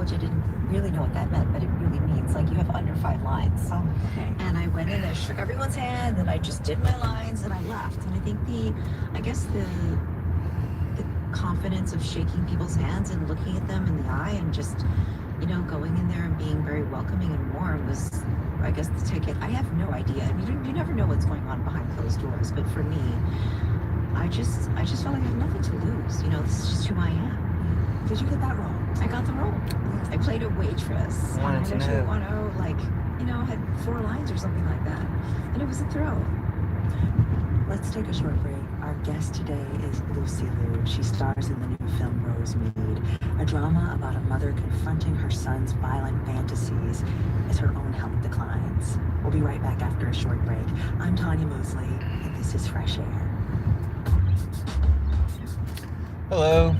which I didn't really know what that meant, but it really means like you have under 5 lines. Oh, okay. And I went in, I shook everyone's hand, and I just did my lines, and I left. And I think I guess the confidence of shaking people's hands and looking at them in the eye and just, going in there and being very welcoming and warm was, I guess, the ticket. I have no idea. I mean, you never know what's going on behind closed doors, but for me, I just felt like I had nothing to lose. This is just who I am. Did you get that role? I got the role. I played a waitress. I wanted to know. Had 4 lines or something like that. And it was a thrill. Let's take a short break. Our guest today is Lucy Liu. She stars in the new film Rosemead, a drama about a mother confronting her son's violent fantasies as her own health declines. We'll be right back after a short break. I'm Tanya Mosley, and this is Fresh Air. Hello.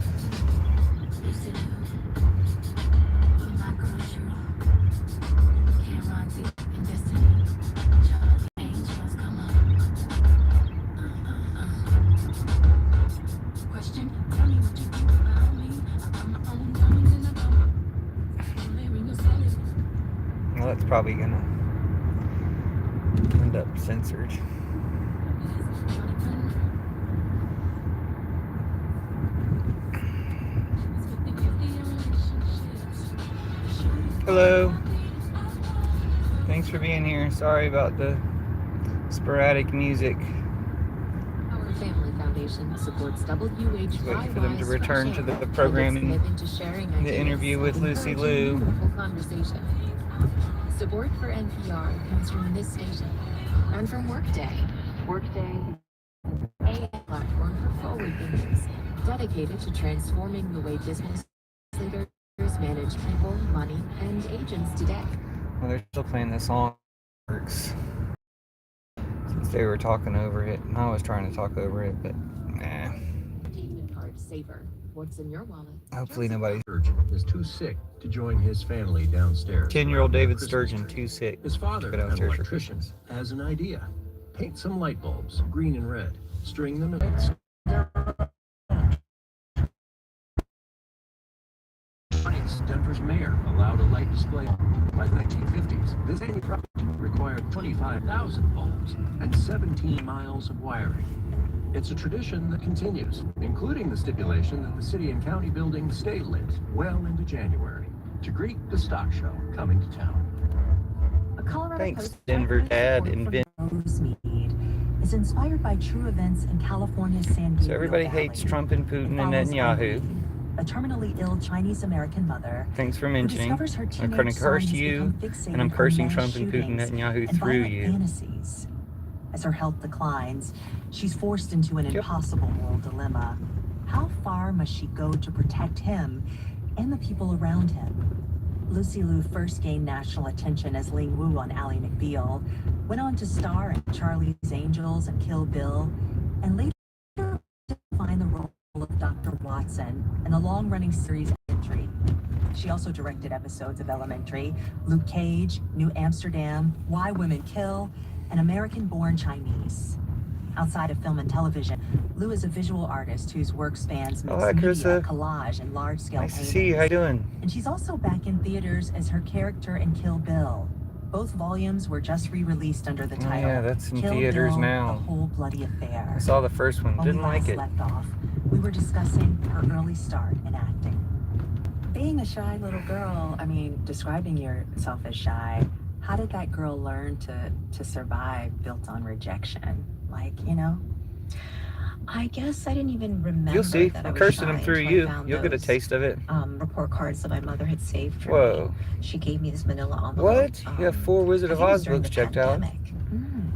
Well, that's probably gonna end up censored. Hello. Thanks for being here. Sorry about the sporadic music. Our Family Foundation supports WH5 Waiting for them to return to the programming. The interview with Lucy Liu. Support for NPR comes from this station and from Workday. Workday is a platform for forward thinkers dedicated to transforming the way business leaders manage people, money, and agents today. Well, they're still playing the song. Works. Since they were talking over it, and I was trying to talk over it, but nah. Payment card saver. What's in your wallet? Hopefully nobody's. Sturgeon is too sick to join his family downstairs. 10-year-old David Sturgeon, too sick. His father, to go an downstairs for electrician, Christmas. has an idea. Paint some light bulbs, green and red. String them in. Denver's mayor allowed a light display by the 1950s. This any project required 25,000 bulbs and 17 miles of wiring. It's a tradition that continues, including the stipulation that the city and county buildings stay lit well into January to greet the stock show coming to town. A Colorado Thanks, Post Denver Dad and Ben. Rosemead is inspired by true events in California's San Diego So everybody Valley. hates Trump and Putin and Follows Netanyahu. Eileen, a terminally ill Chinese-American mother Thanks for who mentioning. discovers her I'm teenage going to curse son has you, become fixated and I'm on cursing mass Trump and Putin shootings Netanyahu and through violent you. fantasies. As her health declines, she's forced into an impossible moral dilemma. How far must she go to protect him and the people around him? Lucy Liu first gained national attention as Ling Woo on Ally McBeal, went on to star in Charlie's Angels and Kill Bill, and later defined the role of Dr. Watson in the long-running series Elementary. She also directed episodes of Elementary, Luke Cage, New Amsterdam, Why Women Kill, and American-Born Chinese. Outside of film and television, Liu is a visual artist whose work spans mixed hi, media, Carissa. collage, and large-scale Nice to paintings. see you. How you doing? And she's also back in theaters as her character in Kill Bill. Both volumes were just re-released under the Oh, title yeah, that's in Kill theaters Bill, now. The Whole Bloody Affair. I saw the first one. When Didn't we like last it. left off, we were discussing her early start in acting. Being a shy little girl, describing yourself as shy, how did that girl learn to survive built on rejection? I guess I didn't even remember. You'll see. that I I'm was cursing shy them through until I you. found You'll get a those, taste of it. report cards that my mother had saved for Whoa. me. She gave me this manila envelope. What? You have 4 Wizard of I think it was Oz during books the checked out. pandemic.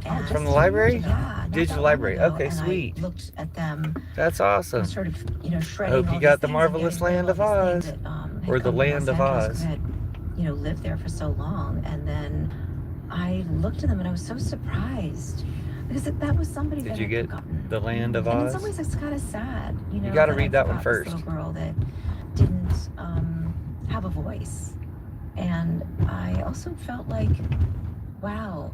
And From the library? Yeah. not Digital that library. long ago, Okay, and sweet. I looked at them, That's awesome. sort of, shredding Hope you all got these the things Marvelous and getting Land rid of all these Oz. things that, had Or the come to Land Los of Angeles Oz. because I had, lived there for so long. And then I looked at them and I was so surprised because that was somebody Did that you I'd get forgotten. the Land of And in Oz? some ways, it's kind of sad. You gotta that read I that one forgot first. This little girl that didn't have a voice, and I also felt like, wow,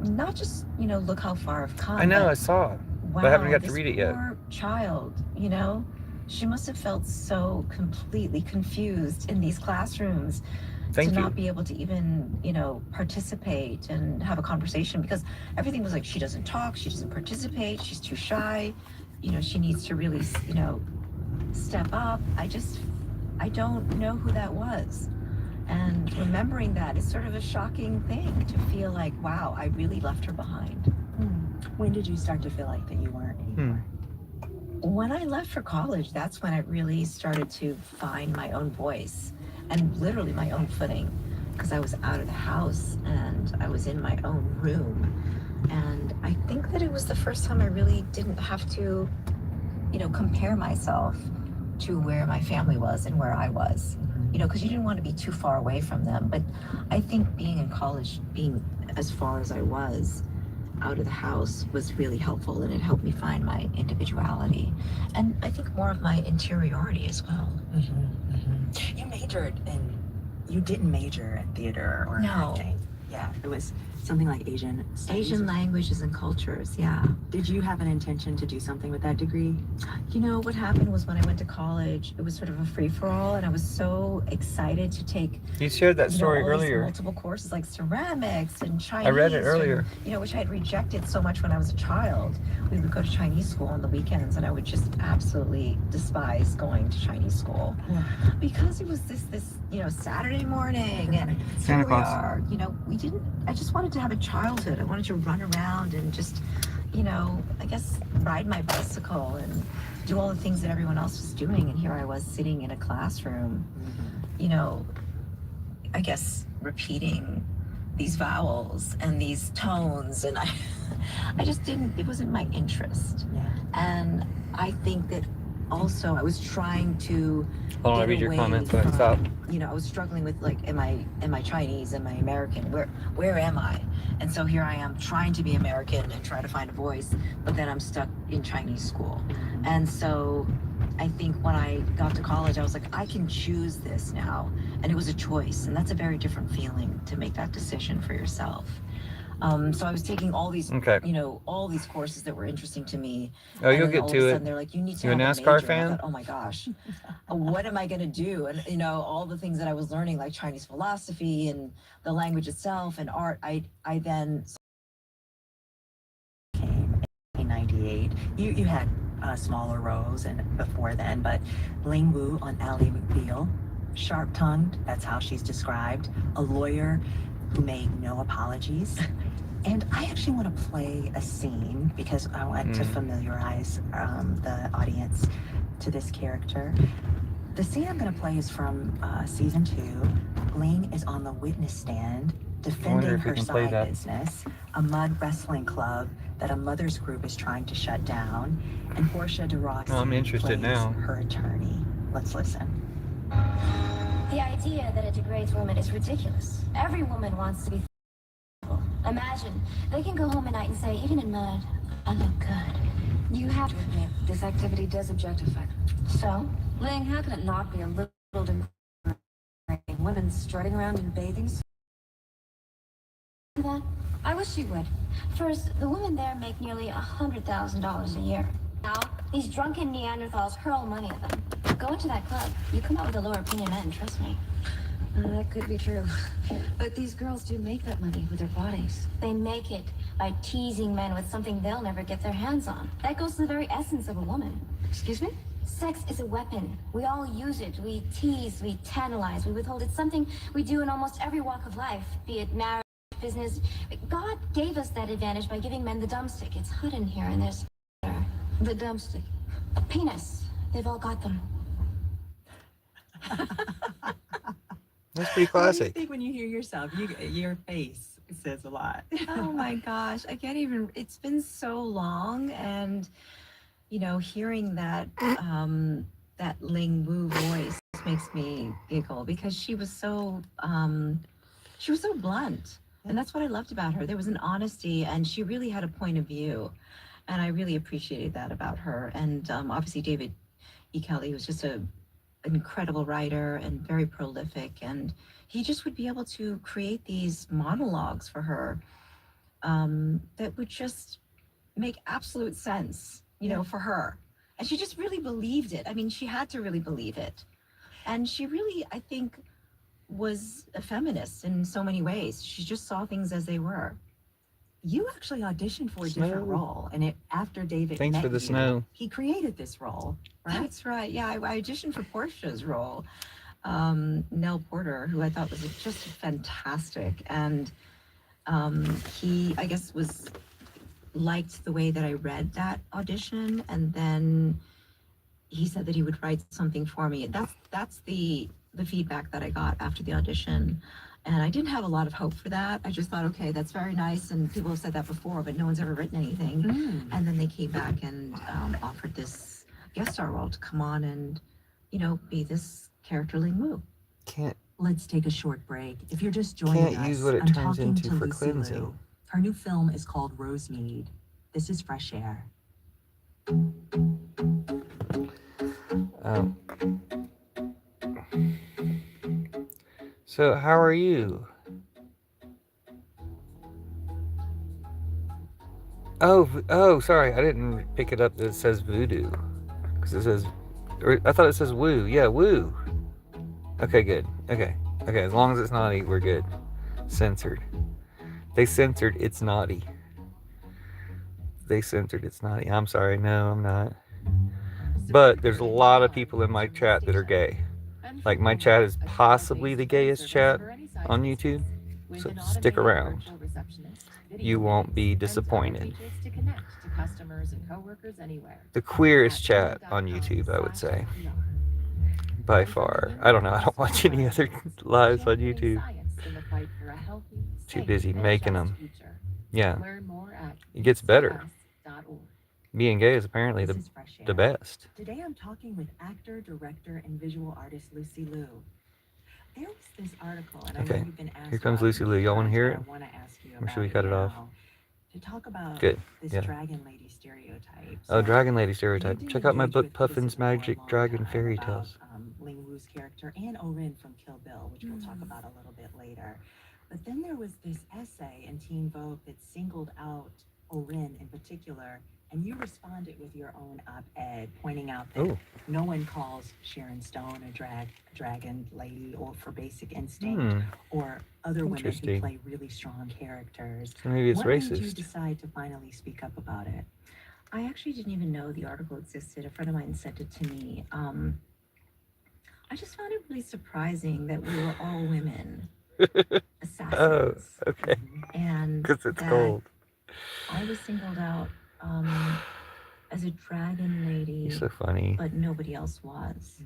not just look how far I've come. I know, but I saw it. wow, but I haven't got to this read it yet. Poor child, she must have felt so completely confused in these classrooms Thank to you. not be able to even, participate and have a conversation, because everything was like, she doesn't talk, she doesn't participate, she's too shy, she needs to really, step up. I don't know who that was. And remembering that is sort of a shocking thing, to feel like, wow, I really left her behind. When did you start to feel like that you weren't anymore? When I left for college, that's when I really started to find my own voice and literally my own footing, because I was out of the house and I was in my own room. And I think that it was the first time I really didn't have to, compare myself to where my family was and where I was, because you didn't want to be too far away from them. But I think being in college, being as far as I was out of the house, was really helpful, and it helped me find my individuality and I think more of my interiority as well. You majored in, you didn't major in theater or No. acting. Yeah, it was something like Asian studies. Asian languages and cultures, yeah. Did you have an intention to do something with that degree? What happened was, when I went to college, it was sort of a free-for-all, and I was so excited to take, You shared that story all these earlier. multiple courses like ceramics and Chinese. I read it earlier. Which I had rejected so much when I was a child. We would go to Chinese school on the weekends, and I would just absolutely despise going to Chinese school, because it was this Saturday morning, and Santa here we Claus. are. I just wanted to have a childhood. I wanted to run around and just, I guess, ride my bicycle and do all the things that everyone else was doing. And here I was sitting in a classroom, I guess repeating these vowels and these tones, and I just didn't, it wasn't my interest. Yeah. And I think that also I was trying to Hold on, I get read your away comments, so I from, stop. I was struggling with, like, am I Chinese, am I American, where am I? And so here I am trying to be American and try to find a voice, but then I'm stuck in Chinese school. And so I think when I got to college, I was like, I can choose this now. And it was a choice, and that's a very different feeling, to make that decision for yourself. So I was taking all these, Okay. all these courses that were interesting to me. Oh, and you'll then get all to of a it. sudden they're like, you need to You a have a NASCAR major. And I fan? thought, oh my gosh, what am I going to do? And, all the things that I was learning, like Chinese philosophy and the language itself and art, I then Came in 98. You had smaller roles and before then, but Ling Woo on Ally McBeal, sharp-tongued, that's how she's described, a lawyer who made no apologies. And I actually want to play a scene because I want to familiarize the audience to this character. The scene I'm going to play is from season 2. Ling is on the witness stand defending if we her can play side that. business, a mud wrestling club that a mother's group is trying to shut down. And Portia de Rossi Oh, I'm interested plays now. her attorney. Let's listen. The idea that it degrades women is ridiculous. Every woman wants to be f***able. Imagine, they can go home at night and say, even in mud, I look good. You have to admit, this activity does objectify them. So? Ling, how can it not be a little degrading? Women strutting around in bathing suits? That? I wish you would. First, the women there make nearly $100,000 a year. Now, these drunken Neanderthals hurl money at them. Go into that club. You come out with a lower opinion men, trust me. That could be true. But these girls do make that money with their bodies. They make it by teasing men with something they'll never get their hands on. That goes to the very essence of a woman. Excuse me? Sex is a weapon. We all use it. We tease, we tantalize, we withhold. It's something we do in almost every walk of life, be it marriage, business. God gave us that advantage by giving men the dumbstick. It's hot in here, and there's the dumbstick. A penis. They've all got them. That's pretty What do you classic. think when you hear yourself? Your face says a lot. oh my gosh, I can't even, it's been so long. And hearing that that Ling Woo voice makes me giggle, because she was so blunt, and that's what I loved about her. There was an honesty, and she really had a point of view, and I really appreciated that about her. And obviously David E. Kelly was just an incredible writer and very prolific, and he just would be able to create these monologues for her that would just make absolute sense, for her. And she just really believed it. I mean, she had to really believe it. And she really, I think, was a feminist in so many ways. She just saw things as they were. You actually auditioned for a different Snow. role, and after David Thanks met for the you, snow. he created this role, right? That's right. Yeah, I auditioned for Portia's role. Nell Porter, who I thought was just fantastic. And he, I guess, liked the way that I read that audition. And then he said that he would write something for me. That's the feedback that I got after the audition. And I didn't have a lot of hope for that. I just thought, okay, that's very nice. And people have said that before, but no one's ever written anything. And then they came back and offered this guest star role to come on and, be this character Ling Woo. Let's take a short break. If you're just joining Can't us, use what it I'm turns talking into to for Lucy cleansing. Liu. Her new film is called Rosemead. This is Fresh Air. So how are you? Oh, sorry, I didn't pick it up that it says voodoo. Because it says, I thought it says woo. Yeah, woo. Okay, good. Okay, as long as it's naughty, we're good. Censored. They censored it's naughty. I'm sorry, no, I'm not. But there's a lot of people in my chat that are gay. Like, my chat is possibly the gayest chat on YouTube. So stick around. You won't be disappointed. The queerest chat on YouTube, I would say. By far. I don't know, I don't watch any other lives on YouTube. Too busy making them. Yeah. It gets better. Being gay is apparently the best. Today I'm talking with actor, director, and visual artist Lucy Liu. There was this article, and I know you've been asked. Here comes Lucy Liu. Y'all want to hear it? I want to ask you Or should we about cut it off? now. To talk about Good. this Yeah. Dragon Lady stereotype. Oh, So Dragon Lady stereotype. you did Check out my engage book, with Puffin's Lucy Liu for a Magic long Dragon time Fairy about, Tales. Ling Woo's character and Orin from Kill Bill, which we'll talk about a little bit later. But then there was this essay in Teen Vogue that singled out Orin in particular, and you responded with your own op-ed, pointing out that Oh. no one calls Sharon Stone a dragon lady or for Basic Instinct or other women who Interesting. play really strong characters. So maybe it's What made you racist. decide to finally speak up about it? I actually didn't even know the article existed. A friend of mine sent it to me. I just found it really surprising that we were all women assassins. Oh, okay. And Because it's that cold. I was singled out as a dragon lady, You're so funny. but nobody else was.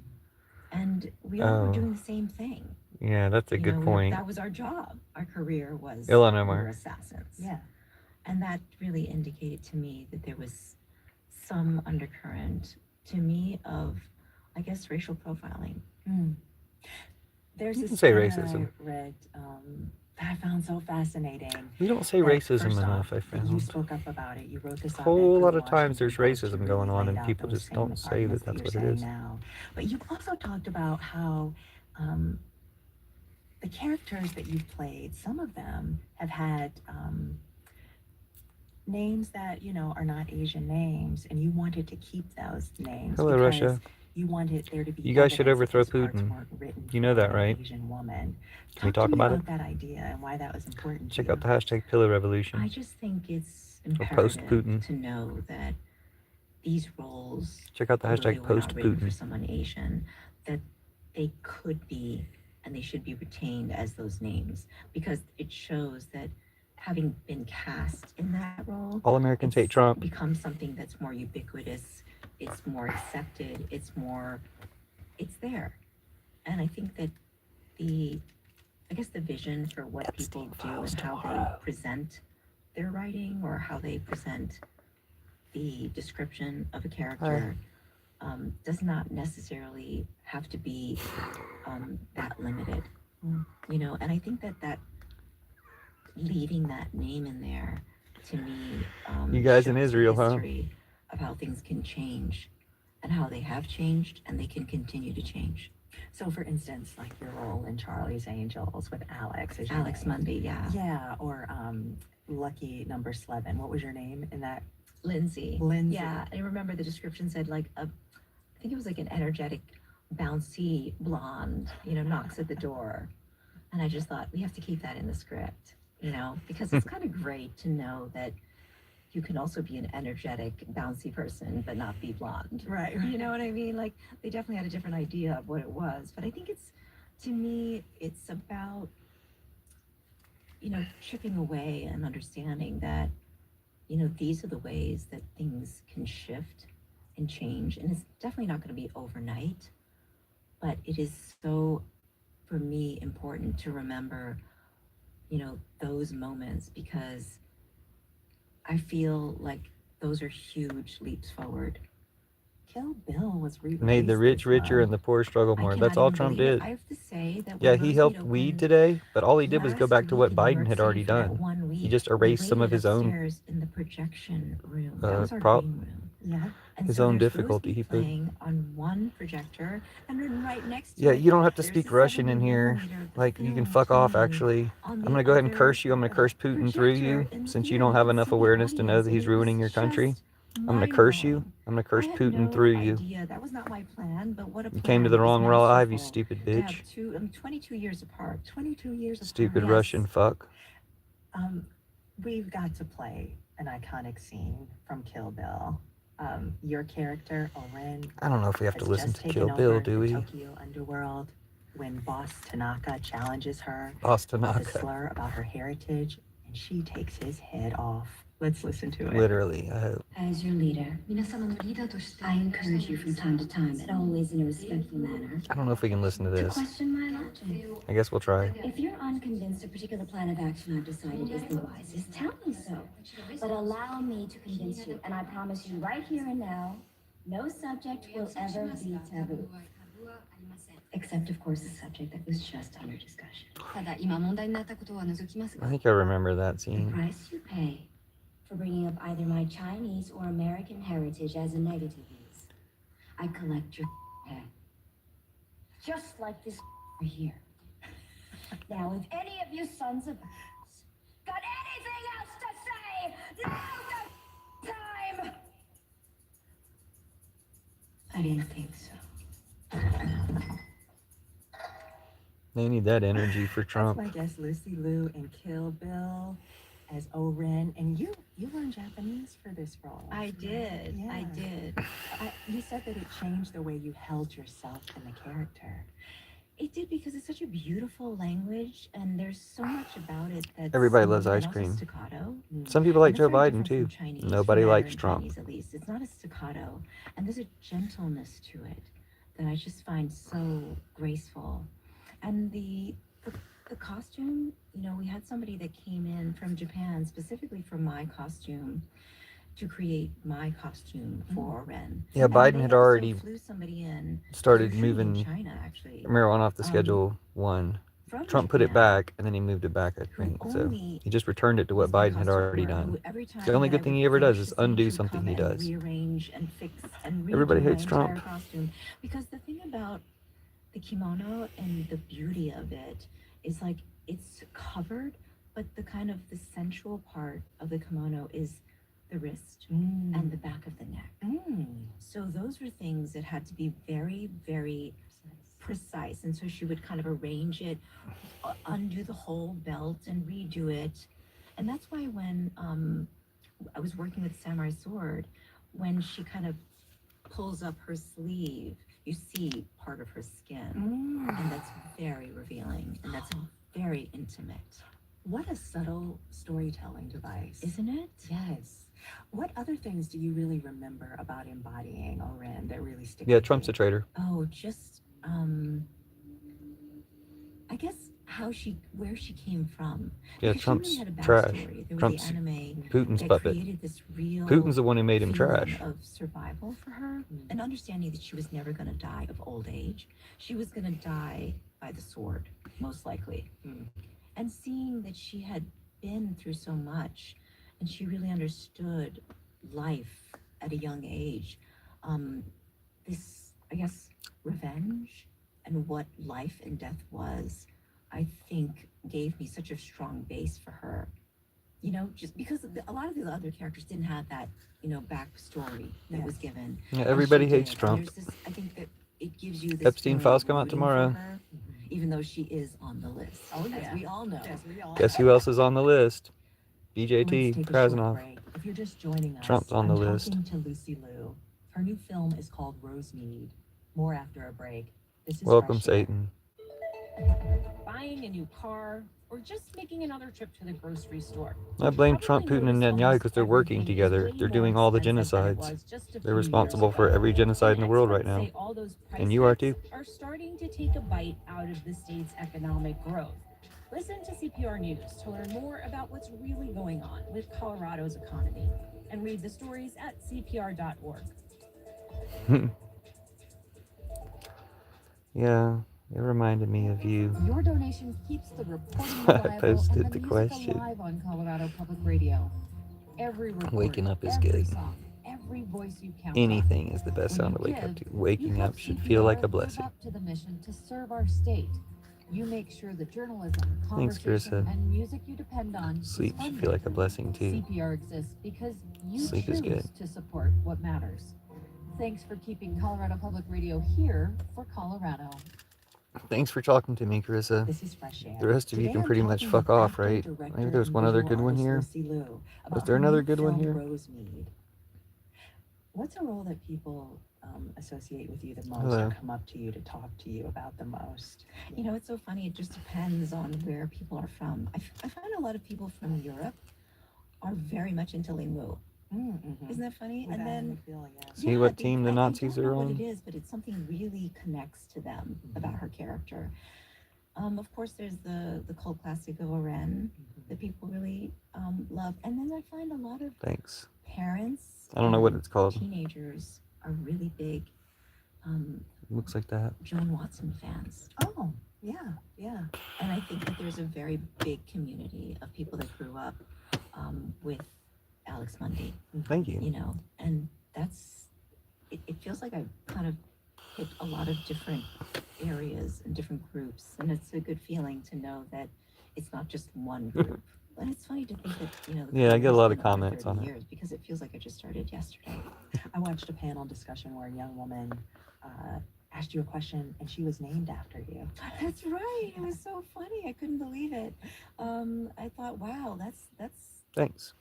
And we all were Oh. doing the same thing. Yeah, that's a You good know, point. That was our job. Our career was Ilhan we Omar. were assassins. Yeah. And that really indicated to me that there was some undercurrent to me of, I guess, racial profiling. There's You this can say thing racism. that I read that I found so fascinating. We don't say that racism first enough, off, I that you found. spoke up about it. You wrote this A whole op-ed lot for of the times there's Washington Post. racism You going really on laid and out people those just same don't say that arguments that's you're what it saying is. now. But you also talked about how the characters that you've played, some of them have had names that, are not Asian names, and you wanted to keep those names. Hello, because Russia. You wanted there to be. You guys should evidence that overthrow those parts Putin. weren't written You know for that, an right? Asian woman. Can we Talk talk to me about about it? that idea and why that was important to Check you. out the hashtag Pillow Revolution. I just think it's Or imperative post-Putin. to know that these roles, Check out the although they hashtag were not written for post-Putin. someone Asian, that they could be and they should be retained as those names, because it shows that having been cast in that role, All Americans hate it's Trump. become something that's more ubiquitous, it's more accepted, it's there. And I think that the vision for what people do and how they present their writing or how they present the description of a character does not necessarily have to be that limited, and I think that leaving that name in there, to me, You guys in shows the Israel, huh? history of how things can change and how they have changed and they can continue to change. So, for instance, like your role in Charlie's Angels with Alex. Alex Mundy, yeah. Yeah, or Lucky Number 11. What was your name in that Lindsay. Lindsay. Yeah, I remember the description said like I think it was like an energetic, bouncy blonde, knocks at the door. And I just thought we have to keep that in the script, because it's kind of great to know that you can also be an energetic, bouncy person, but not be blonde. Right. You know what I mean? Like they definitely had a different idea of what it was. But I think to me, it's about, chipping away and understanding that, these are the ways that things can shift and change. And it's definitely not going to be overnight, but it is so, for me, important to remember, those moments because I feel like those are huge leaps forward. Kill Bill was released Made the rich this richer month. and the poor struggle I more. cannot That's all even Trump believe it. did. I have to say that Yeah, when he Rosemead helped weed opened today, but all he did was go last back to what week in New Biden York had City already for that done. 1 week, He just we erased some of waited his own upstairs in the projection room. That was our prop, green room. Yeah. And his so own there's difficulty Rosemead he put. playing on one projector, and then right next to Yeah, it, you don't have to there's speak the Russian in 70 here. millimeter of the Like, you can film fuck off, playing actually. on I'm the gonna go ahead and other curse you. I'm gonna curse Putin through projector you, in the since you theater. don't have could enough see the awareness to know audience, that and he's it was ruining your country. just I'm gonna curse you. mind-blowing. I'm gonna I curse had Putin no through you. idea. That was not my plan, but what a You plan. came to the It was wrong live, you masterful stupid to have bitch. 22 years apart. 22 years Stupid apart. Russian fuck. We've got to play an iconic scene from Kill Bill. Your character, Oren, I don't know if we have to has listen just to taken Kill Bill, over do the we? Tokyo underworld when boss Tanaka challenges her Boss with a Tanaka. slur about her heritage, and she takes his head off. Let's listen to it. Literally, I hope. As your leader, I encourage you from time to time, but always in a respectful manner, I don't know if we can listen to to this. question my logic. I guess we'll try. If you're unconvinced a particular plan of action I've decided is the wisest, tell me so. But allow me to convince you, and I promise you right here and now, no subject will ever be taboo. Except, of course, the subject that was just under discussion. I think I remember that The scene. price you pay for bringing up either my Chinese or American heritage as a negative is I collect your head. Just like this here. Now, if any of you sons of got anything else to say, now's the time! I didn't think so. They need that energy for That's Trump. my guest, Lucy Liu in Kill Bill as Oren. And you learned Japanese for this role. I did. Yeah. I did. You said that it changed the way you held yourself in the character. It did because it's such a beautiful language, and there's so much about it that's Everybody loves and ice also cream. staccato. Some people like And Joe it's very Biden different too. from Chinese, Nobody from likes Mandarin Trump. Chinese, at least. It's not a staccato, and there's a gentleness to it that I just find so graceful. And the costume, we had somebody that came in from Japan specifically for my costume to create my costume for Ren. Yeah, And Biden they had also already flew somebody in. started They're shooting in moving China, actually. marijuana off the schedule one. From Trump put it Japan, back, and then he moved it back, I who think. So only he just returned it to what was my Biden had costume already wearer, done. who every time The only that good I thing would he ever finish does is the scene, undo she would something come he in and does. rearrange and fix and Everybody redo my hates entire Trump. costume. Because the thing about the kimono and the beauty of it is like it's covered, but the kind of the sensual part of the kimono is the wrist and the back of the neck. So those were things that had to be very, very precise. And so she would kind of arrange it, undo the whole belt and redo it. And that's why when I was working with Samurai Sword, when she kind of pulls up her sleeve, you see part of her skin. And that's very revealing, and that's very intimate. What a subtle storytelling device. Isn't it? Yes. What other things do you really remember about embodying Oren that really stick Yeah, with Trump's you? a traitor. Oh, just I guess where she came from. Yeah, Because Trump's she really had a trash. backstory. There was Trump's the anime Putin's that puppet. created this real Putin's the one who made him feeling trash. of survival for her, and understanding that she was never going to die of old age. She was going to die by the sword, most likely. And seeing that she had been through so much, and she really understood life at a young age. This, I guess, revenge and what life and death was, I think gave me such a strong base for her You know, just because a lot of the other characters didn't have that, you know, backstory that was given. Yeah, And everybody she hates did. And Trump. there's this, I think that it gives you this Epstein feeling files of come out rooting for tomorrow. her, even though she is on the list. Oh, yeah. As we all know. Guess who else is on the list? Let's BJT, take a short Krasnov. break. If you're just joining us, Trump's on the I'm list. talking to Lucy Liu. Her new film is called Rosemead. More after a break. This is Welcome, Fresh Air. Satan. Buying a new car, or just making another trip to the grocery store. I blame Trump, Putin, and Netanyahu because they're working together. They're doing all the genocides. They're responsible for every genocide in the world right now. All those And you are too. are starting to take a bite out of the state's economic growth. Listen to CPR News to learn more about what's really going on with Colorado's economy, and read the stories at cpr.org. Yeah, it reminded me of you. Your donation keeps the reporting I reliable posted and the the music question. alive on Colorado Public Radio. Every report, Waking up is every good. song, every voice you count Anything is the best When sound to you wake up to. give, Waking you up help should feel like a CPR live blessing. up to the mission to serve our state. You make sure the journalism, Thanks, conversation, Carissa. and music you depend on Sleep is should funded. feel like a blessing too. CPR exists because you Sleep is choose good. to support what matters. Thanks for keeping Colorado Public Radio here for Colorado. Thanks for talking to me, Carissa. This is Fresh Air. The rest of you Today can I'm pretty much talking fuck with off, actor, right? director, Maybe there's and one other visual good one artist here. Lucy Liu, about Was there her another new good one film, here? Rosemead. What's a role that people associate with you the most, Hello. or come up to you to talk to you about the most? You know, it's so funny. It just depends on where people are from. I find a lot of people from Europe are very much into Ling Woo. Mm-hmm. Isn't that funny? With and that then feeling, yeah. See what they- team the I Nazis don't know are what on? it is, but it's something really connects to them about her character. Of course, there's the cult classic of Oren that people really love, and then I find a lot of Thanks. parents. I don't know what and it's called. Teenagers are really big Looks like that. Joan Watson fans, Oh, yeah, yeah. and I think that there's a very big community of people that grew up with Alex Mundy. Thank you. You know, and that's it feels like I've kind of hit a lot of different areas and different groups, and it's a good feeling to know that it's not just one group. And it's funny to think that, you know, the Yeah, I career get a has lot of been over comments 30 on it. years, because it feels like I just started yesterday. I watched a panel discussion where a young woman asked you a question, and she was named after you. That's right. It was so funny. I couldn't believe it. I thought, wow, that's Thanks.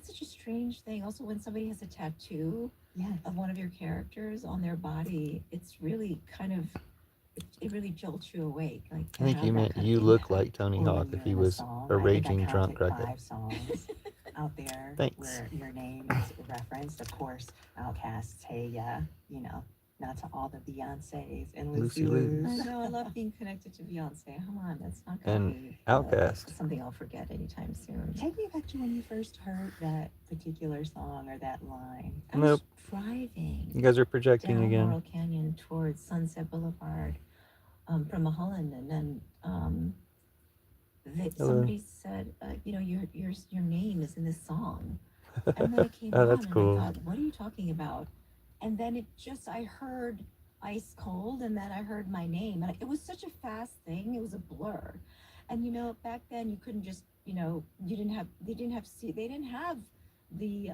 such a strange thing. Also, when somebody has a tattoo Yeah. of one of your characters on their body, it's really kind of it really jolts you awake. Like, I think how you that meant kind of you thing look happened. like Tony Or when Hawk you're if he in was song. a I think raging I drunk counted record. 5 songs out there Thanks. where your name is referenced. Of course, Outkast's Hey Ya, you know, not to all the Beyoncés and Lucy Lucy Liu. Liu's. I know. I love being connected to Beyonce. Come on, that's not And gonna be Outkast. something I'll forget anytime soon. Take me back to when you first heard that particular song or that line. I was Nope. driving You guys are projecting down again. Laurel Canyon towards Sunset Boulevard from Mulholland, and then Hello. somebody said, you know, your name is in this song, and then it came Oh, on, that's and cool. I thought, what are you talking about? And then I heard Ice Cold, and then I heard my name, and it was such a fast thing. It was a blur, and you know, back then you couldn't just, you know, they didn't have the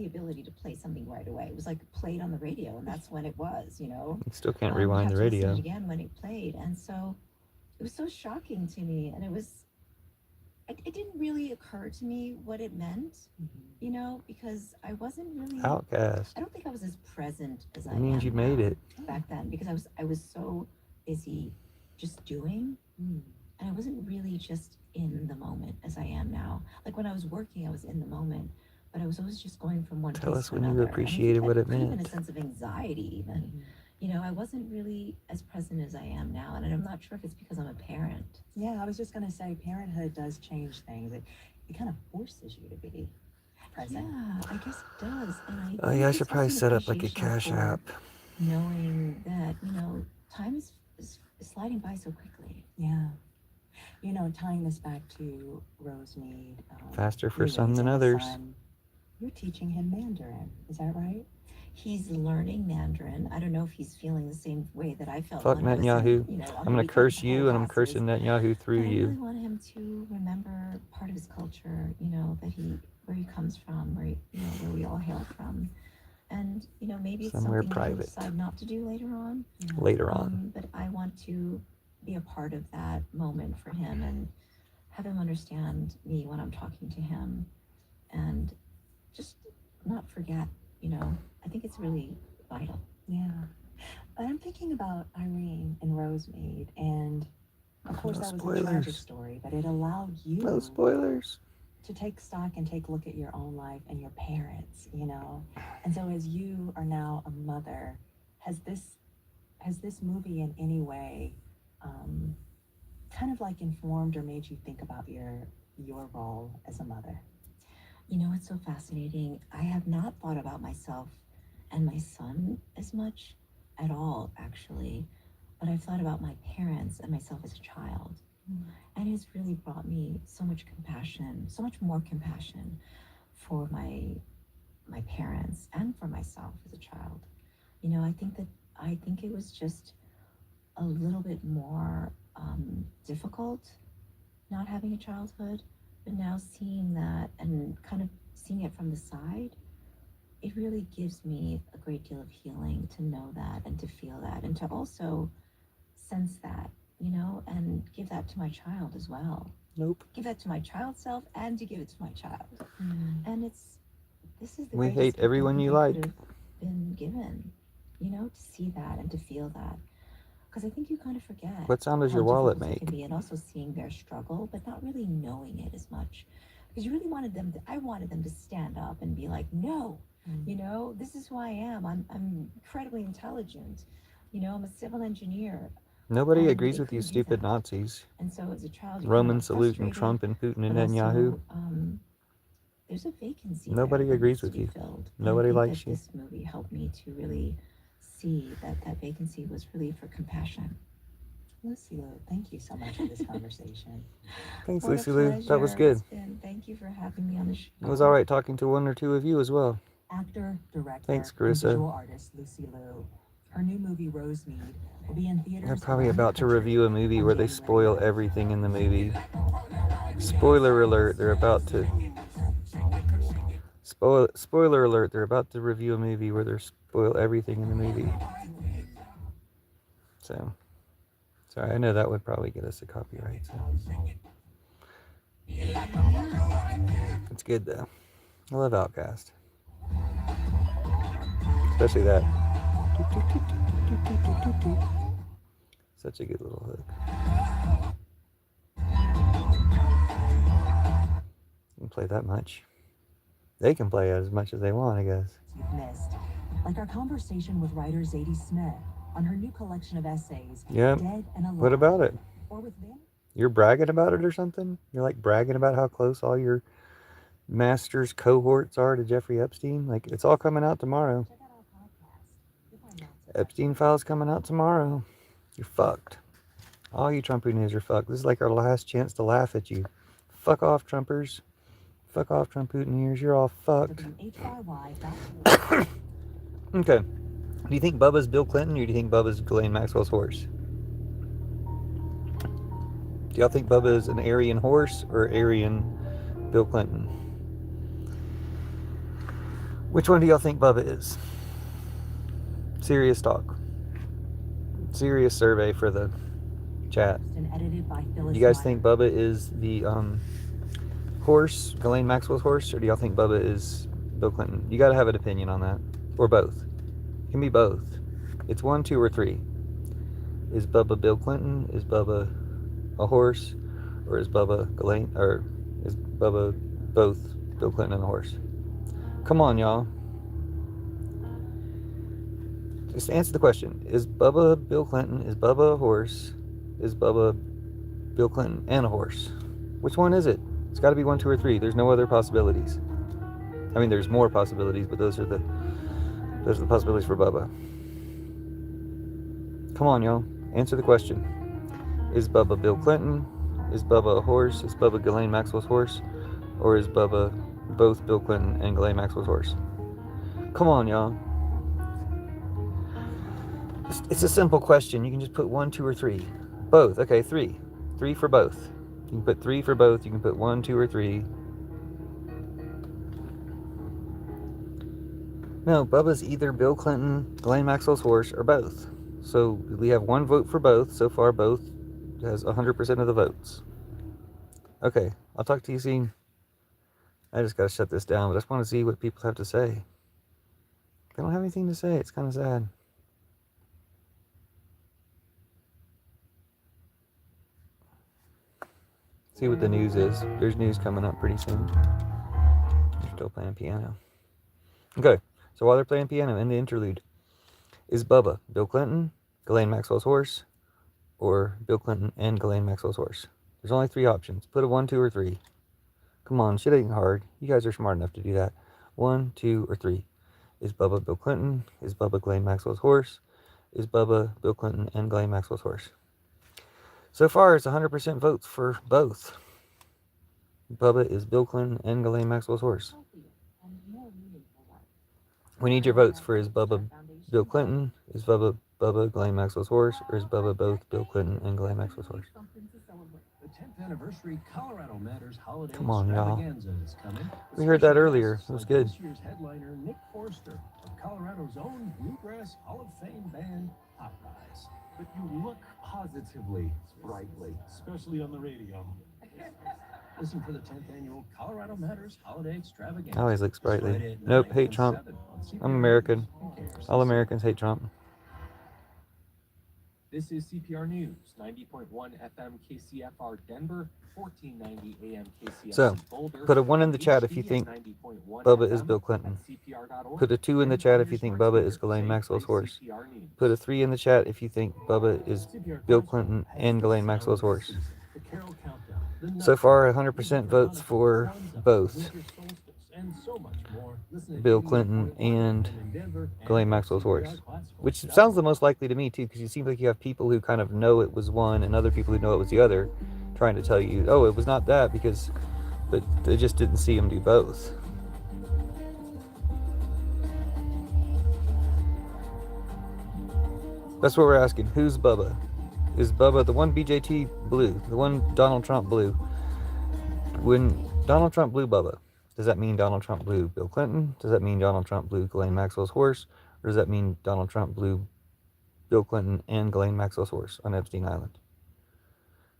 ability to play something right away. It was like played on the radio, and that's when it was, you know. You still can't You rewind have the to listen to radio. it again when it played, and so it was so shocking to me, and it didn't really occur to me what it meant, you know, because I wasn't really. Outcast. I don't think I was as present as I It means am you made now it. back then, because I was so busy just doing, and I wasn't really just in the moment as I am now. Like when I was working, I was in the moment, but I was always just going from one Tell place us to when you another. And I think appreciated that what it could have been meant. a sense of anxiety even. You know, I wasn't really as present as I am now, and I'm not sure if it's because I'm a parent. Yeah, I was just gonna say, parenthood does change things. It kind of forces you to be present. Yeah, I guess it does. And I Oh think yeah, I there's should probably also set an up like a appreciation cash for app. knowing that, you know, time is sliding by so quickly. Yeah. You know, tying this back to Rosemead. Faster for you some than raising a others. son, you're teaching him Mandarin. Is that right? he's learning Mandarin. I don't know if he's feeling the same way that I felt. Fuck When I was in, Netanyahu. you know, on I'm the gonna weekend curse with the whole you, and I'm classes. cursing Netanyahu through But I really you. want him to remember part of his culture, you know, that where he comes from, where we all hail from. And, you know, maybe it's Somewhere something he'll private. decide not to do later on. Later on. But I want to be a part of that moment for him and have him understand me when I'm talking to him, and just not forget, you know, I think it's really vital. Yeah. I'm thinking about Irene and Rosemaid, and of course No that was a tragic spoilers. story, but it allowed you No spoilers. to take stock and take a look at your own life and your parents, you know. And so as you are now a mother, has this movie in any way kind of like informed or made you think about your role as a mother? You know, it's so fascinating. I have not thought about myself and my son as much at all, actually, but I've thought about my parents and myself as a child. And it's really brought me so much compassion, so much more compassion for my parents and for myself as a child. You know, I think it was just a little bit more difficult not having a childhood, but now seeing that and kind of seeing it from the side, it really gives me a great deal of healing to know that and to feel that and to also sense that, you know, and give that to my child as well. Nope. Give that to my child self and to give it to my child. And this is the We greatest hate gift I everyone think you I like. could have been given, you know, to see that and to feel that. Because I think you kind of forget What sound does how your wallet difficult it can make? be, and also seeing their struggle, but not really knowing it as much. Because you really wanted them to, I wanted them to stand up and be like, no, you know, this is who I am. I'm incredibly intelligent. You know, I'm a civil engineer. Nobody And agrees they with you, couldn't do stupid that. Nazis. And so as a child, you Roman kind of saluting frustrated, Trump and Putin and but Netanyahu. also, there's a vacancy Nobody there that agrees needs to with be you. filled. Nobody And I think likes that you. this movie helped me to really see that that vacancy was really for compassion. Lucy Lou, thank you so much for this conversation. Thanks, What a Lucy Lou. That was pleasure good. it's been. Thank you for having me on the show. It was all right talking to one or two of you as well. Actor, director, Thanks, and Carissa. visual artist Lucy Lou. Her new movie Rosemead will be in theaters. They're probably around the about to country review a movie on where they January spoil 9th. everything in the movie. Spoiler alert, they're about to... Spoiler alert, they're about to review a movie where they spoil everything in the movie. So, sorry, I know that would probably get us a copyright. So. It's good though. I love Outcast. Especially that. Such a good little hook. You can play that much. They can play as much as they want, I guess. You've missed, like our conversation with writer Zadie Smith on her new collection of essays, Yep. Dead and Alive. What about it? Or with Vin. You're bragging about it or something? You're like bragging about how close all your master's cohorts are to Jeffrey Epstein? Like, it's all coming out tomorrow. Check out our podcast. You'll find lots of Epstein files coming out tomorrow. You're fucked. All you Trumpoonies are fucked. This is like our last chance to laugh at you. Fuck off, Trumpers. Fuck off, Trumpooniers. You're all fucked. WHYY.org. Okay. Do you think Bubba's Bill Clinton, or do you think Bubba's Ghislaine Maxwell's horse? Do y'all think Bubba is an Aryan horse or Aryan Bill Clinton? Which one do y'all think Bubba is? Serious talk. Serious survey for the chat. And edited by Phyllis You guys Meyer. think Bubba is the horse, Ghislaine Maxwell's horse, or do y'all think Bubba is Bill Clinton? You got to have an opinion on that, or both. It can be both. It's 1, 2, or 3. Is Bubba Bill Clinton? Is Bubba a horse, or is Bubba Ghislaine, or is Bubba both Bill Clinton and a horse? Come on, y'all. Just answer the question. Is Bubba Bill Clinton? Is Bubba a horse? Is Bubba Bill Clinton and a horse? Which one is it? It's got to be 1, 2, or 3. There's no other possibilities. I mean, there's more possibilities, but those are the possibilities for Bubba. Come on, y'all. Answer the question. Is Bubba Bill Clinton? Is Bubba a horse? Is Bubba Ghislaine Maxwell's horse? Or is Bubba both Bill Clinton and Ghislaine Maxwell's horse? Come on, y'all. It's a simple question. You can just put 1, 2, or 3. Both. Okay, 3. 3 for both. You can put 3 for both. You can put 1, 2, or 3. No, Bubba's either Bill Clinton, Ghislaine Maxwell's horse, or both. So we have 1 vote for both. So far, both has 100% of the votes. Okay, I'll talk to you soon. I just gotta shut this down, but I just want to see what people have to say. They don't have anything to say. It's kind of sad. See what the news is. There's news coming up pretty soon. They're still playing piano. Okay, so while they're playing piano in the interlude, is Bubba Bill Clinton, Ghislaine Maxwell's horse, or Bill Clinton and Ghislaine Maxwell's horse? There's only 3 options. Put a 1, 2, or 3. Come on, shit ain't hard. You guys are smart enough to do that. 1, 2, or 3. Is Bubba Bill Clinton? Is Bubba Ghislaine Maxwell's horse? Is Bubba Bill Clinton and Ghislaine Maxwell's horse? So far, it's 100% votes for both. Bubba is Bill Clinton and Ghislaine Maxwell's horse. We need your votes for is Bubba Bill Clinton, is Bubba Ghislaine Maxwell's horse, or is Bubba both Bill Clinton and Ghislaine Maxwell's horse? The 10th anniversary Colorado Matters holiday Come on, y'all. extravaganza is coming. We heard that earlier. It was good. This year's headliner, Nick Forster, of Colorado's own Bluegrass Hall of Fame band, Pop Rise. But you look positively sprightly, especially on the radio. Listen for the 10th annual Colorado Matters holiday extravaganza. I always look sprightly. Friday at Nope, 9 hate and Trump. 7 on CPR I'm American. Who cares? All Americans hate Trump. This is CPR News, 90.1 FM KCFR Denver, 1490 AM KCFC So, Boulder. put a 1 in the chat if you think Bubba is Bill Clinton. Put a 2 in the chat if you think Bubba is Ghislaine Maxwell's horse. Put a 3 in the chat if you think Bubba is Bill Clinton and Ghislaine Maxwell's horse. So far, 100% votes for both Bill Clinton and Ghislaine Maxwell's horse. Which sounds the most likely to me, too, because it seems like you have people who kind of know it was one and other people who know it was the other trying to tell you, oh, it was not that, because, but they just didn't see him do both. That's what we're asking. Who's Bubba? Is Bubba the one BJT blew, the one Donald Trump blew? When Donald Trump blew Bubba, does that mean Donald Trump blew Bill Clinton? Does that mean Donald Trump blew Ghislaine Maxwell's horse? Or does that mean Donald Trump blew Bill Clinton and Ghislaine Maxwell's horse on Epstein Island?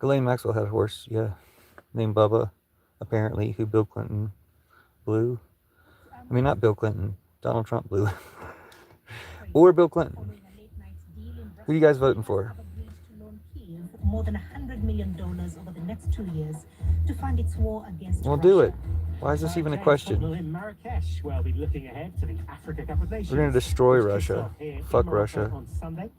Ghislaine Maxwell had a horse, yeah, named Bubba, apparently, who Bill Clinton blew. I mean, not Bill Clinton, Donald Trump blew. Or Bill Clinton. Who are you guys voting for? More than $100 million over the next 2 years to fund its war against We'll Russia. do it. Why is this even a question? In Marrakesh, where we'll be looking ahead to the Africa Cup of Nations. We're going to destroy which kicks Russia. off here in Fuck Morocco Russia. on Sunday.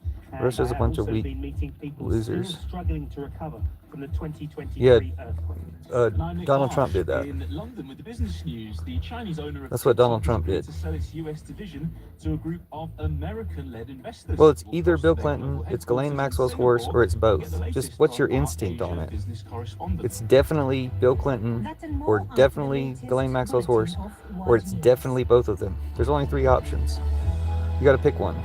Russia's a I have bunch of also weak been meeting people losers. still struggling to recover from the 2023 Yeah, earthquake. Donald Trump did that. In London with the business news, the Chinese owner of That's what Donald Trump TikTok did. to sell its US division to a group of American-led investors. Well, it's either Bill Clinton, it's Ghislaine Maxwell's horse, or it's both. Just what's your instinct on it? It's definitely Bill Clinton, or definitely Ghislaine Maxwell's horse, or it's definitely both of them. There's only 3 options. You got to pick one.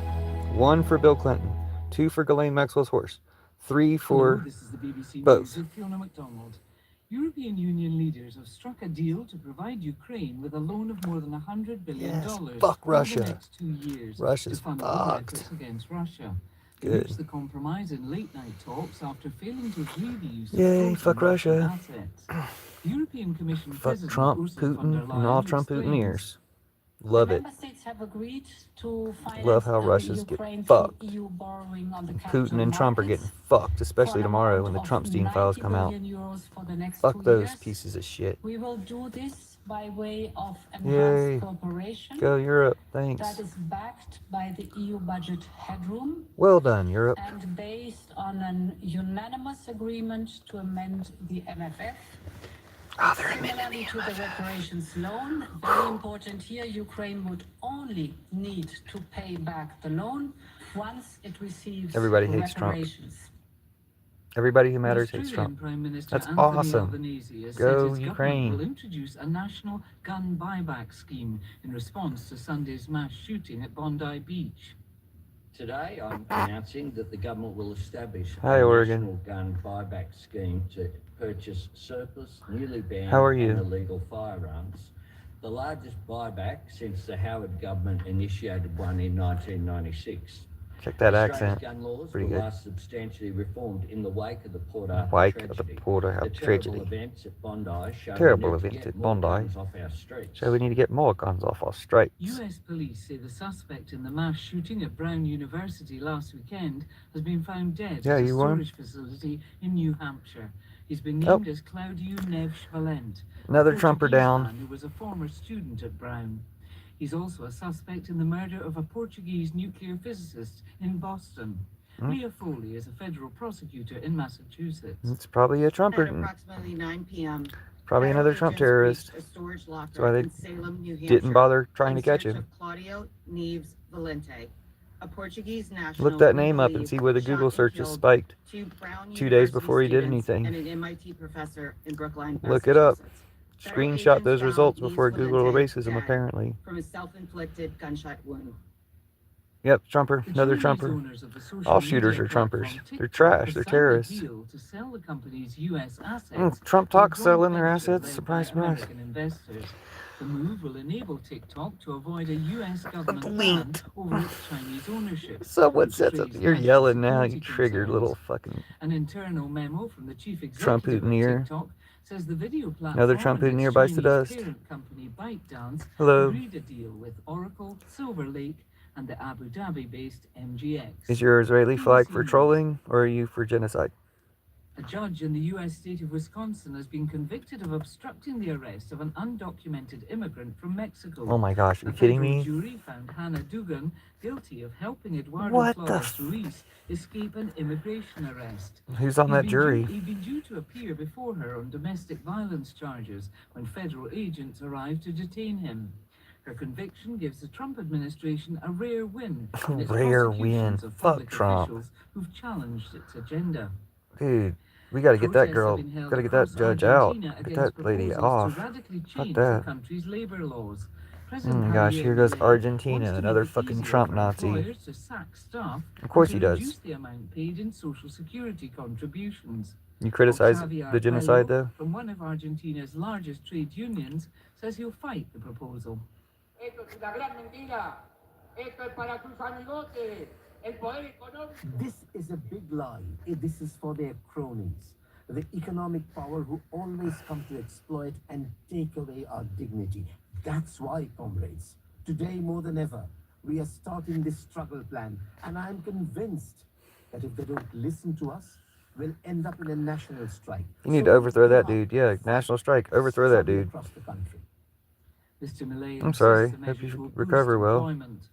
1 for Bill Clinton, 2 for Ghislaine Maxwell's horse, 3 for This is the BBC both. News with Fiona MacDonald. European Union leaders have struck a deal to provide Ukraine with a loan of more than $100 billion Yes, over fuck the Russia. next 2 years Russia's to fund other fucked. efforts against Russia. They Good. reached the compromise in late-night talks after failing to agree the use of Yay, frozen fuck Russian Russia. assets. The European Commission Fuck President Trump, Ursula von der Putin, and all Leyen Trump explains Putineers. Love it. Member states have agreed to finance Love how Russia's get Ukraine through fucked. EU borrowing on the Putin capital and Trump are markets getting fucked, especially for an tomorrow amount when the of Trumpstein files 90 come out. billion euros for the next Fuck 2 those years. pieces of shit. We will do this by way of Yay. enhanced cooperation Go Europe, thanks. that is backed by the EU budget headroom Well done, Europe. and based on an unanimous agreement to amend the MFF. Oh, they're Similarly to the reparations loan, very important here, Ukraine would only need to pay back the loan once it receives Everybody hates Trump. reparations. Everybody who matters The hates Australian Trump. Prime Minister That's Anthony awesome. Albanese has Go said his Ukraine. government will introduce a national gun buyback scheme in response to Sunday's mass shooting at Bondi Beach. Today, I'm announcing that the government will establish Hi, a Oregon. national gun buyback scheme to purchase surplus, newly banned How are you? and illegal firearms. The largest buyback since the Howard government initiated one in 1996. Check that Australia's accent. gun laws Pretty were good. last substantially reformed in the wake of the Port Arthur Wake of the tragedy. Port Arthur The terrible tragedy. events at Bondi show Terrible we need to event get at more Bondi. guns off our streets. So we need to get more guns off our streets. US police say the suspect in the mass shooting at Brown University last weekend has been found dead Yeah, at a you won. storage facility in New Hampshire. He's been Oh. named as Claudio Neves Valente, Another a Trumper Portuguese down. man who was a former student at Brown. He's also a suspect in the murder of a Portuguese nuclear physicist in Boston. Leah Foley is a federal prosecutor in Massachusetts. It's probably a Trumper. At approximately 9 p.m., Probably federal another Trump agents terrorist. breached a storage locker That's why they in Salem, New Hampshire, didn't bother trying in to catch search him. of Claudio Neves Valente, a Portuguese national. Look that we name up and believe see where the shot Google and search is killed spiked. 2 Brown 2 days University before he did students anything. and an MIT professor in Brookline, Look it up. Massachusetts. Federal Screenshot agents those found results Neves before Google Valente erases them, dead apparently. from a self-inflicted gunshot wound. Yep, Trumper. The Another Chinese Trumper. owners of the social All shooters media are Trumpers. platform They're TikTok trash. have They're signed a terrorists. deal to sell the company's US assets Trump to a talks joint selling their venture assets. led Surprise, by surprise. American investors. The move will enable TikTok to avoid a US government ban Blinked. over its Chinese ownership. Someone which said raised something. You're national yelling now. You security triggered concerns. little fucking An internal memo from the chief Trump executive of Hootenier. TikTok says the video platform Another Trump and its Hootenier bites the Chinese dust. parent company ByteDance Hello. agreed a deal with Oracle, Silver Lake, and the Abu Dhabi-based MGX. Is your Israeli flag for BBC trolling or are you for genocide? A judge in the U.S. state of Wisconsin has been convicted of obstructing the arrest of an undocumented immigrant from Mexico. Oh my gosh, are A you kidding federal me? jury found Hannah Dugan guilty of helping Eduardo What the Flores Ruiz escape an immigration arrest. Who's on that jury? He'd been due to appear before her on domestic violence charges when federal agents arrived to detain him. Her conviction gives the Trump administration a rare win in its Rare prosecutions win. of Fuck public Trump. officials who've challenged its agenda. Dude, we gotta get that Protests girl. have been held Gotta get that across judge out. Argentina Get against that lady proposals off. to radically Fuck change that. the country's labor laws. Oh President my gosh, Javier here goes Milei Argentina, wants to another make it fucking easier Trump for Nazi. employers to sack staff Of course and he to does. reduce the amount paid in social security contributions. You criticize Octavio the genocide Argüello, though? from one of Argentina's largest trade unions, says he'll fight the proposal. This is a big lie. This is for their cronies. The economic power who always come to exploit and take away our dignity. That's why, comrades, today more than ever, we are starting this struggle plan. And I'm convinced that if they don't listen to us, we'll end up in a national strike. You need to overthrow that dude. Yeah, national strike. Overthrow that dude. Across the country. Mr. Milei I'm sorry. insists the Hope measures you will boost recover well. employment.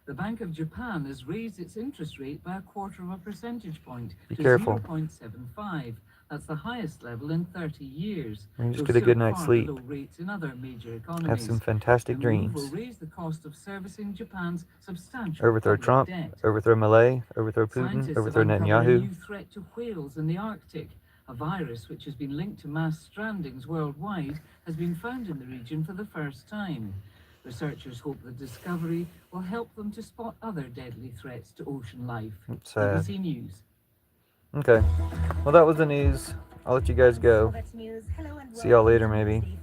The Bank of Japan has raised its interest rate by 1/4 percentage point Be to careful. 0.75. That's the highest level in 30 years. And just though get a good still night's far sleep. below rates in other major economies. Have some fantastic The move dreams. will raise the cost of servicing Japan's substantial Overthrow public Trump. debt. Overthrow Malay. Overthrow Putin. Scientists Overthrow have uncovered a Netanyahu. new threat to whales in the Arctic. A virus which has been linked to mass strandings worldwide has been found in the region for the first time. Researchers hope the discovery will help them to spot other deadly threats to ocean life. That's sad. BBC News. Okay. Well, that was the news. I'll let you guys go. See y'all later, maybe.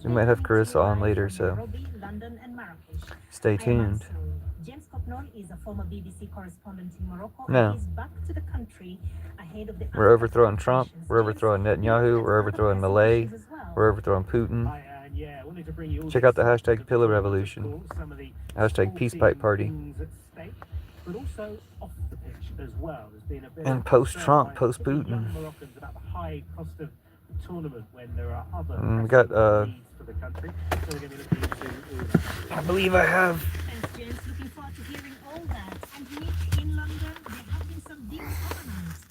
We might have Carissa on later, so stay tuned. James Copnall is a former BBC correspondent in Morocco. No. And he's back to the country ahead of the We're overthrowing Trump. We're overthrowing Netanyahu. We're overthrowing Malay. We're overthrowing Putin. Check out the hashtag Pillow Revolution. Hashtag Peace Pipe Party. But also off the pitch as well. There's been a bit And of post-Trump, concern by post-Putin. young Moroccans about the high cost of the tournament when there are other We got, needs for the country. So we're going to be looking into I believe I have. Thanks, James. Looking forward to hearing all that. And Nick, in London, there have been some deals organized.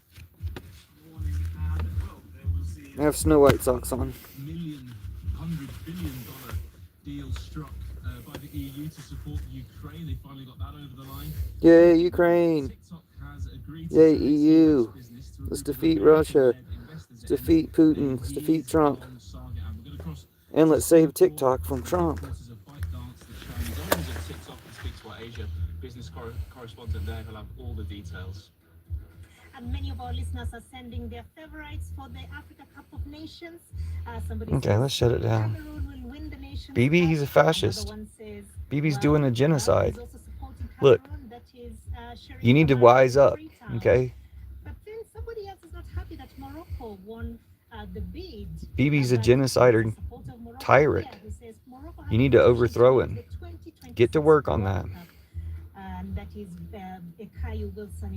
I have Snow White socks on. $100 billion deal struck by the EU to support Ukraine. They finally got that over the line. Yay, Ukraine. TikTok has agreed to Yay, sell its EU. US business to a Let's group of defeat Russia. American-led investors Let's that defeat Putin. Let's defeat Trump. years-long saga. And we're going to cross And let's save TikTok from Trump. quarters of ByteDance, the Chinese owners of TikTok, and speak to our Asia business correspondent there. He'll have all the details. And many of our listeners are sending their favorites for the Africa Cup of Nations. Okay, let's shut it down. BB, he's a fascist. BB's doing a genocide. Look, you need to wise up, okay? But then somebody else is not happy that Morocco won the bid. BB's a genocider tyrant. You need to overthrow him. Get to work on that.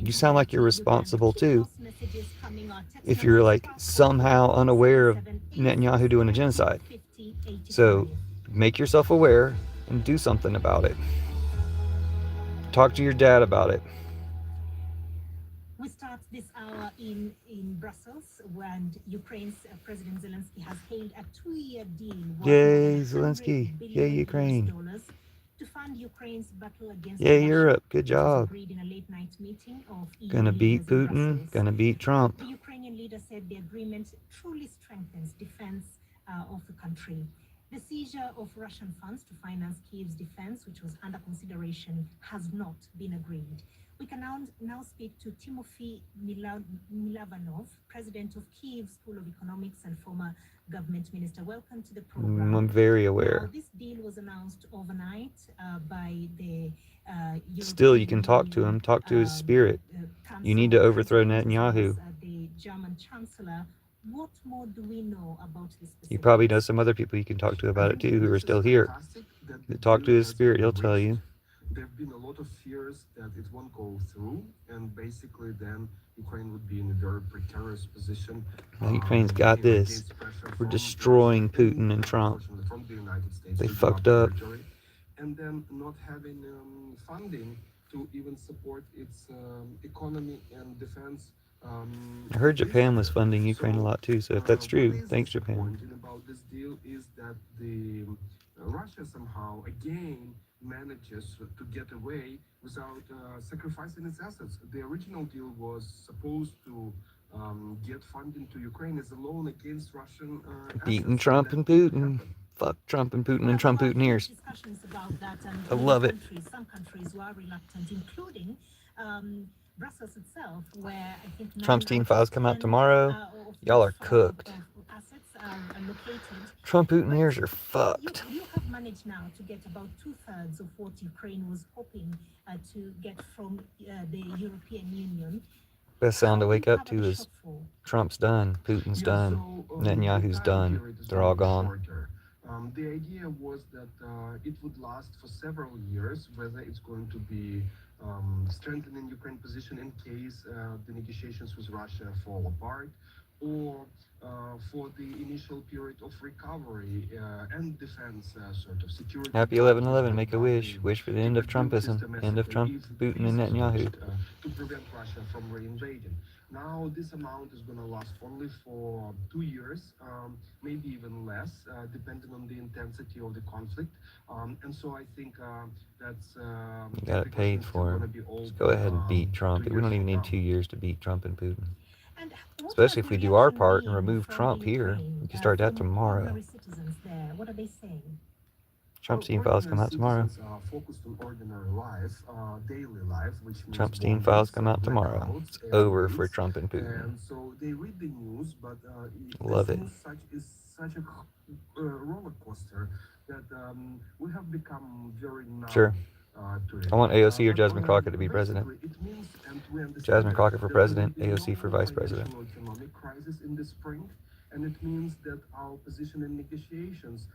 You sound like you're responsible too. If you're like somehow unaware of Netanyahu doing a genocide. So make yourself aware and do something about it. Talk to your dad about it. We start this hour in Brussels, when Ukraine's President Zelensky has hailed a 2-year deal. Yay, Zelensky. Yay, Ukraine. To fund Ukraine's battle against Yay, Russia, Europe. Good job. in a late-night meeting of EU Gonna beat leaders in Putin. Brussels. Gonna beat Trump. The Ukrainian leader said the agreement truly strengthens defense of the country. The seizure of Russian funds to finance Kiev's defense, which was under consideration, has not been agreed. We can now speak to Timofey Milavanov, president of Kiev School of Economics and former government minister. Welcome to the program. I'm very aware. Now, this deal was announced overnight by the Still, you can talk to him. Talk to his spirit. You need to overthrow Netanyahu. The German chancellor. What more do we know about this? You probably know some other people you can talk to about it too who are still here. Talk to his spirit, he'll tell you. There have been a lot of fears that it won't go through, and basically then Ukraine would be in a very precarious position. Now, Ukraine's got this. We're destroying Putin and Trump. They fucked up. And then not having funding to even support its economy and defense. I heard Japan was funding Ukraine a lot too, so if that's true, thanks Japan. The point about this deal is that Russia somehow again manages to get away without sacrificing its assets. The original deal was supposed to get funding to Ukraine as a loan against Russian Beating Trump and Putin. Fuck Trump and Putin and Trump Putineers. I love it. Some countries were reluctant, including Brussels itself, where I think Trump's team files come out tomorrow. Y'all are cooked. Trump Putineers are fucked. You have managed now to get about 2/3 of what Ukraine was hoping to get from the European Union. Best sound to wake up to is Trump's done, Putin's done, Netanyahu's done. They're all gone. The idea was that it would last for several years, whether it's going to be strengthening Ukraine's position in case the negotiations with Russia fall apart, or for the initial period of recovery and defense sort of security. Happy 11/11, make a wish. Wish for the end of Trumpism, end of Trump, Putin, and Netanyahu. To prevent Russia from reinvading. Now this amount is going to last only for 2 years, maybe even less, depending on the intensity of the conflict. And so I think that's... You got it paid for. Just go ahead and beat Trump. We don't even need 2 years to beat Trump and Putin. Especially if we do our part and remove Trump here. We can start that tomorrow. What are they saying? Trump's team files come out tomorrow. Focused on ordinary life, daily life, which means Trump's team files come out tomorrow. It's over for Trump and Putin. And so they read the news, but love it. Is such a roller coaster that we have become very numb. Sure. To it. I want AOC or Jasmine Crockett to be president. Jasmine Crockett for president, AOC for vice president. Economic crisis in the spring, and it means that our position in negotiations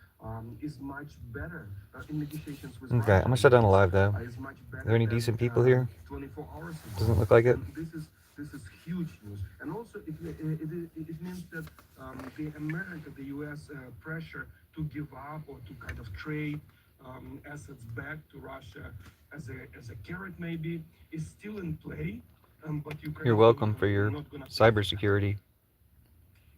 is much better in negotiations with Okay, I'm gonna shut down the live though. Are there any decent people here? 24 hours ago. Doesn't look like it. This is huge news, and also it means that the U.S. Pressure to give up or to kind of trade assets back to Russia as a carrot maybe is still in play. But Ukraine, You're welcome for your cybersecurity.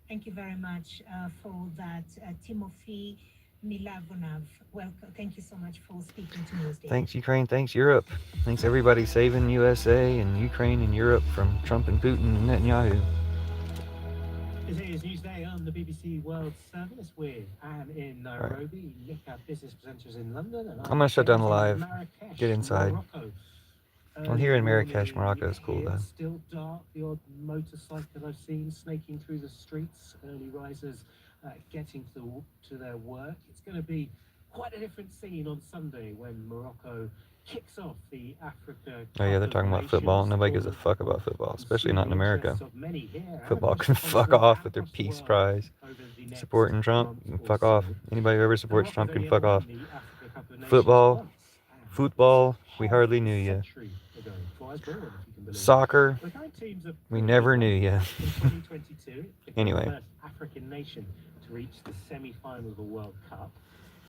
Thank you very much for that, Timofey Milavanov. Welcome. Thank you so much for speaking to News Day. Thanks Ukraine, thanks Europe. Thanks everybody saving USA and Ukraine and Europe from Trump and Putin and Netanyahu. This is Newsday on the BBC World Service with Anne in Nairobi, Nick, our business presenters in London, and I'm gonna shut down the live. Marrakesh, Get inside. Morocco. Well, here in Marrakesh, Morocco is cool, here, though. still dark. The odd motorcycle I've seen snaking through the streets. Early risers getting to their work. It's going to be quite a different scene on Sunday when Morocco kicks off the Africa Oh yeah, they're Cup of talking about football. Nations Nobody gives a tournament fuck that about will football, especially consume not in the America. interests of many here and Football most can of the fuck countries off with their across the peace world prize. over the next Supporting Trump, month or fuck off. so. Anybody who ever And supports Morocco's Trump can only fuck ever off. won the Africa Cup of Nations Football, once, and football, it's we half hardly a knew ya. century ago. Before I was born, if you can believe it. Soccer, The current teams are we pretty never good. knew ya. In 2022, it became Anyway. the first African nation to reach the semi-final of the World Cup.